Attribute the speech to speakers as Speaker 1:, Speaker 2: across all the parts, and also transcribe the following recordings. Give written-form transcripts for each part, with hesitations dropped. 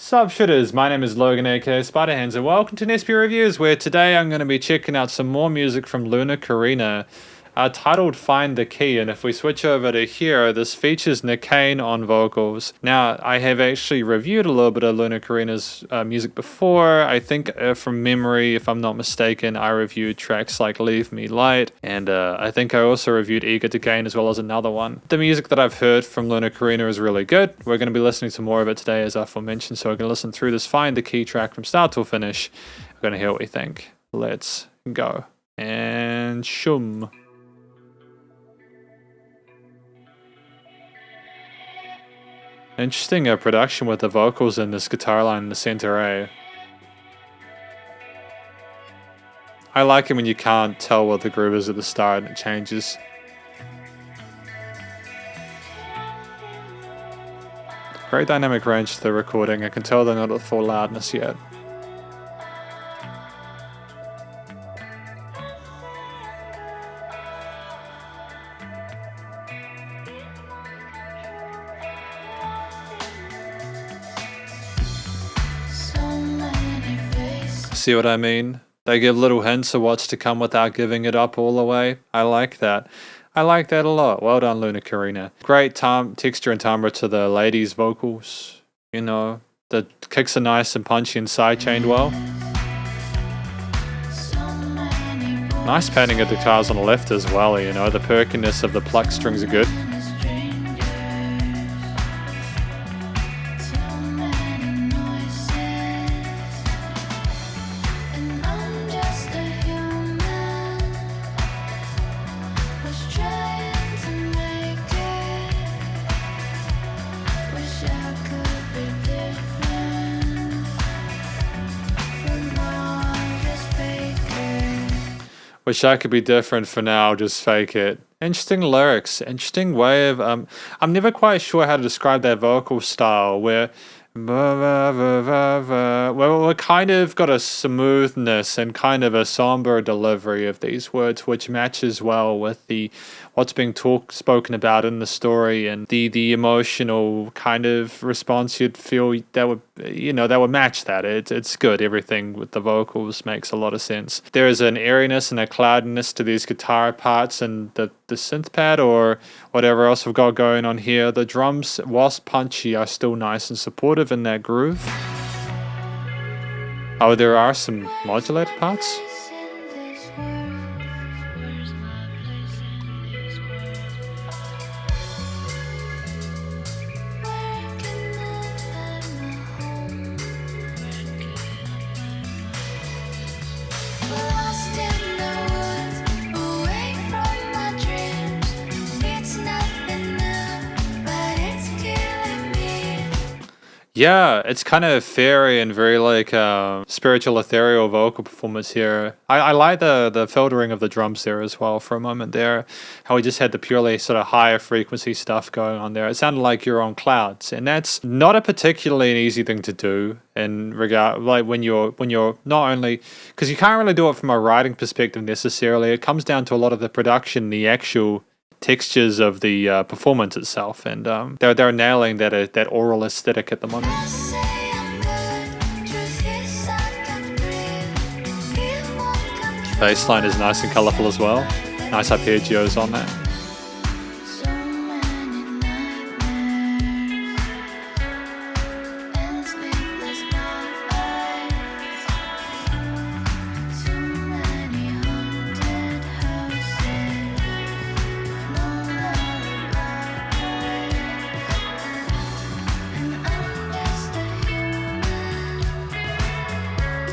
Speaker 1: Sup Shredders, my name is Logan aka Spiderhands and welcome to SP Reviews, where today I'm going to be checking out some more music from Luna Carina, titled Find the Key. And if we switch over to here, this features Nekane on vocals. Now, I have actually reviewed a little bit of Luna Carina's music before. I think from memory, if I'm not mistaken, I reviewed tracks like Leave Me Light, and I think I also reviewed Eager to Gain as well as another one. The music that I've heard from Luna Carina is really good. We're going to be listening to more of it today, as aforementioned, so we're going to listen through this Find the Key track from start till finish. We're going to hear what we think. Let's go. And shum. Interesting production with the vocals and this guitar line in the center A. I like it when you can't tell what the groove is at the start and it changes. Great dynamic range to the recording. I can tell they're not at full loudness yet. See what I mean? They give little hints of what's to come without giving it up all the way. I like that. I like that a lot. Well done, Luna Carina. Great texture and timbre to the ladies' vocals. You know, the kicks are nice and punchy and side-chained well. Nice panning of the guitars on the left as well, you know. The perkiness of the pluck strings are good. Wish I could be different for now, just fake it. Interesting lyrics, interesting way of, I'm never quite sure how to describe that vocal style where we're kind of got a smoothness and kind of a somber delivery of these words, which matches well with the what's being spoken about in the story and the emotional kind of response you'd feel that would match that. It's good. Everything with the vocals makes a lot of sense. There is an airiness and a cloudiness to these guitar parts and the synth pad or whatever else we've got going on here. The drums, whilst punchy, are still nice and supportive in that groove. Oh, there are some modulated parts. Yeah, it's kind of fairy and very like spiritual ethereal vocal performance here. I like the filtering of the drums there as well for a moment there. How we just had the purely sort of higher frequency stuff going on there. It sounded like you're on clouds, and that's not a particularly an easy thing to do in regard, like when you're not only, because you can't really do it from a writing perspective necessarily. It comes down to a lot of the production, the actual textures of the performance itself, and they're nailing that oral aesthetic at the moment. Bassline is nice and colourful as well. Nice arpeggios on that.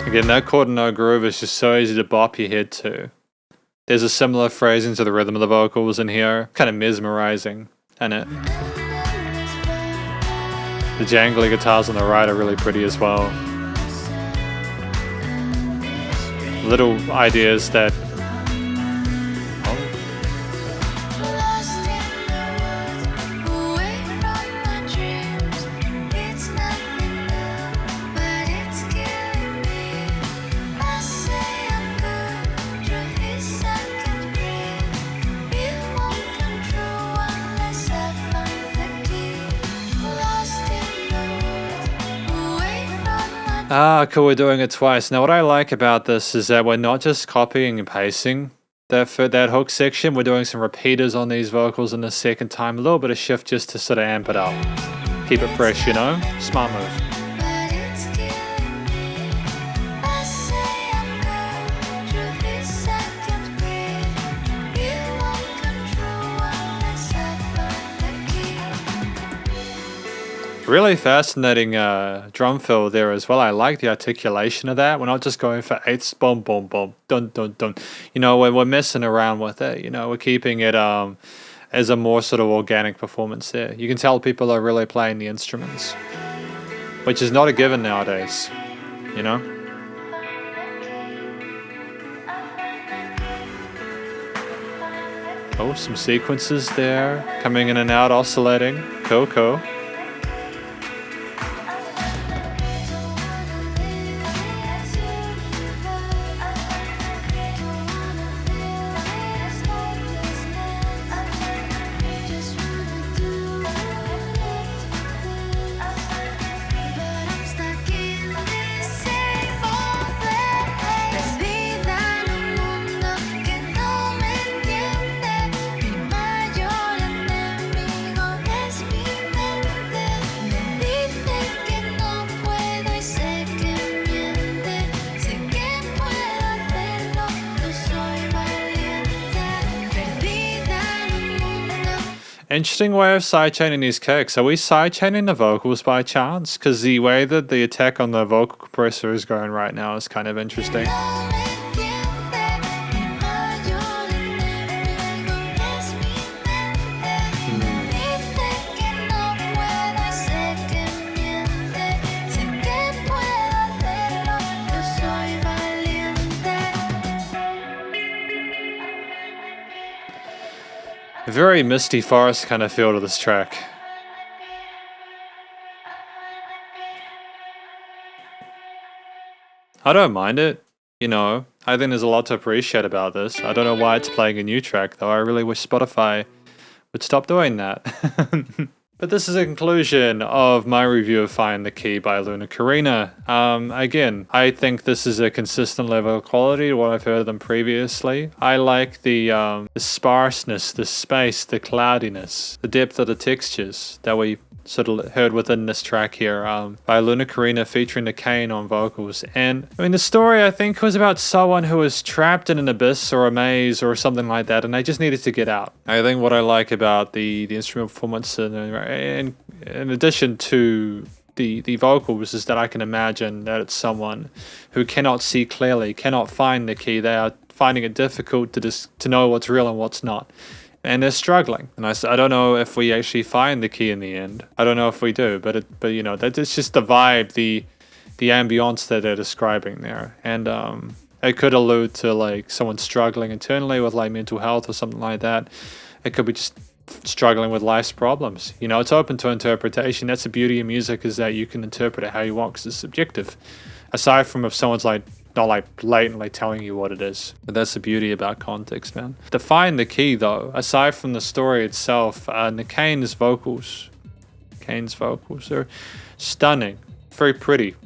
Speaker 1: Again, no chord and no groove is just so easy to bop your head to. There's a similar phrasing to the rhythm of the vocals in here, kind of mesmerizing, isn't it? The jangly guitars on the right are really pretty as well. Little ideas that Ah, cool, we're doing it twice. Now what I like about this is that we're not just copying and pasting that hook section, we're doing some repeaters on these vocals in the second time, a little bit of shift just to sort of amp it up. Keep it fresh, you know? Smart move. Really fascinating drum fill there as well. I like the articulation of that. We're not just going for eighths, boom, boom, boom, dun, dun, dun. You know, we're messing around with it. You know, we're keeping it as a more sort of organic performance there. You can tell people are really playing the instruments, which is not a given nowadays, you know? Oh, some sequences there, coming in and out, oscillating. Cool, cool. Interesting way of sidechaining these kicks. Are we sidechaining the vocals by chance? Because the way that the attack on the vocal compressor is going right now is kind of interesting. A very misty forest kind of feel to this track. I don't mind it, you know. I think there's a lot to appreciate about this. I don't know why it's playing a new track though. I really wish Spotify would stop doing that. But this is a conclusion of my review of Find the Key by Luna Carina. Again, I think this is a consistent level of quality to what I've heard of them previously. I like the sparseness, the space, the cloudiness, the depth of the textures that we sort of heard within this track here by Luna Carina featuring Nekane on vocals. And I mean, the story I think was about someone who was trapped in an abyss or a maze or something like that, and they just needed to get out. I think what I like about the instrumental performance and in addition to the vocals is that I can imagine that it's someone who cannot see clearly, cannot find the key. They are finding it difficult to know what's real and what's not. And they're struggling. And I don't know if we actually find the key in the end. I don't know if we do, but you know, it's just the vibe, the ambience that they're describing there. And it could allude to like someone struggling internally with like mental health or something like that. It could be just struggling with life's problems. You know, it's open to interpretation. That's the beauty of music, is that you can interpret it how you want because it's subjective. Aside from if someone's like not like blatantly telling you what it is. But that's the beauty about context, man. To find the key though, aside from the story itself, Nekane's vocals are stunning, very pretty,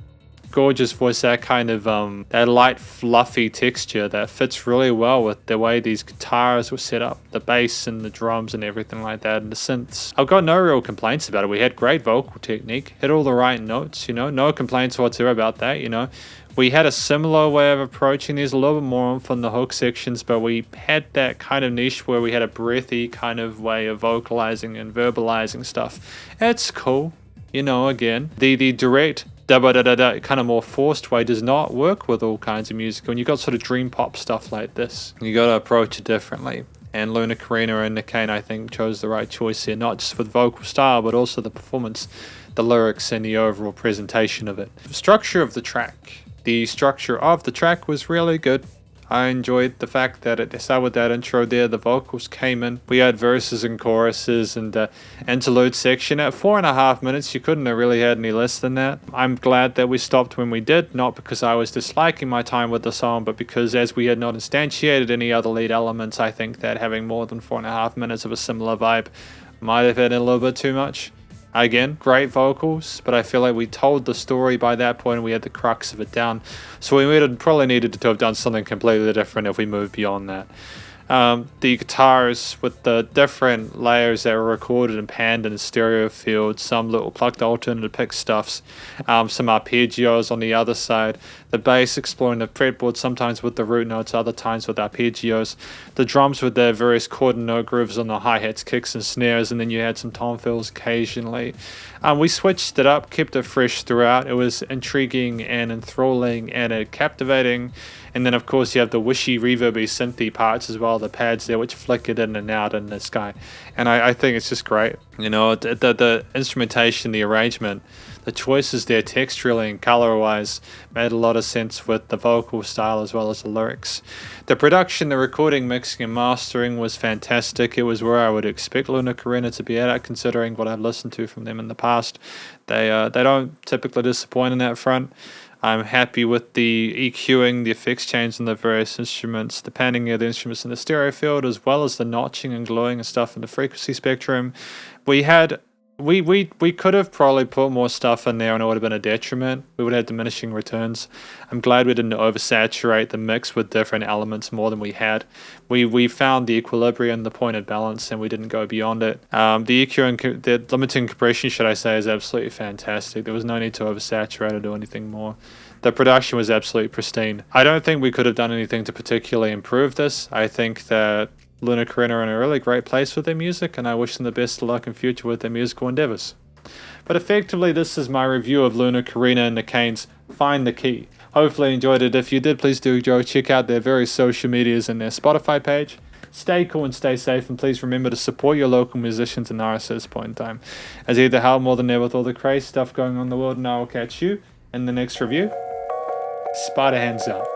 Speaker 1: gorgeous voice, that kind of that light fluffy texture that fits really well with the way these guitars were set up, the bass and the drums and everything like that, and the synths. I've got no real complaints about it. We had great vocal technique, hit all the right notes, you know, no complaints whatsoever about that, you know. We had a similar way of approaching these, a little bit more from the hook sections, but we had that kind of niche where we had a breathy kind of way of vocalizing and verbalizing stuff. It's cool, you know. Again, the direct da-ba-da-da-da kind of more forced way does not work with all kinds of music. When you got sort of dream pop stuff like this, you got to approach it differently. And Luna Carina and Nekane, I think, chose the right choice here, not just for the vocal style, but also the performance, the lyrics, and the overall presentation of it. The structure of the track. The structure of the track was really good. I enjoyed the fact that it started with that intro there, the vocals came in, we had verses and choruses and the interlude section. At 4.5 minutes, you couldn't have really had any less than that. I'm glad that we stopped when we did, not because I was disliking my time with the song, but because as we had not instantiated any other lead elements, I think that having more than 4.5 minutes of a similar vibe might have been a little bit too much. Again, great vocals, but I feel like we told the story by that point and we had the crux of it down. So we probably needed to have done something completely different if we moved beyond that. The guitars with the different layers that were recorded and panned in the stereo field, some little plucked alternative pick stuffs, some arpeggios on the other side, the bass exploring the fretboard sometimes with the root notes, other times with arpeggios, the drums with their various chord and note grooves on the hi-hats, kicks and snares, and then you had some tom fills occasionally. We switched it up, kept it fresh throughout. It was intriguing and enthralling and captivating. And then, of course, you have the wishy, reverby, synthy parts as well, the pads there, which flickered in and out in the sky. And I think it's just great. You know, the instrumentation, the arrangement, the choices there texturally and color-wise made a lot of sense with the vocal style as well as the lyrics. The production, the recording, mixing, and mastering was fantastic. It was where I would expect Luna Carina to be at, considering what I've listened to from them in the past. They don't typically disappoint on that front. I'm happy with the EQing, the effects change on the various instruments, the panning of the instruments in the stereo field, as well as the notching and glowing and stuff in the frequency spectrum. We could have probably put more stuff in there and it would have been a detriment. We would have diminishing returns. I'm glad we didn't oversaturate the mix with different elements more than we had. We found the equilibrium, the pointed balance, and we didn't go beyond it. The EQ and the limiting compression, should I say, is absolutely fantastic. There was no need to oversaturate or do anything more. The production was absolutely pristine. I don't think we could have done anything to particularly improve this. I think that Luna Carina are in a really great place with their music, and I wish them the best of luck in future with their musical endeavors. But effectively, this is my review of Luna Carina and Nekane's Find the Key. Hopefully you enjoyed it. If you did, please do go check out their various social medias and their Spotify page. Stay cool and stay safe, and please remember to support your local musicians and artists at this point in time. As either how more than ever with all the crazy stuff going on in the world, and I will catch you in the next review. Spiderhands out.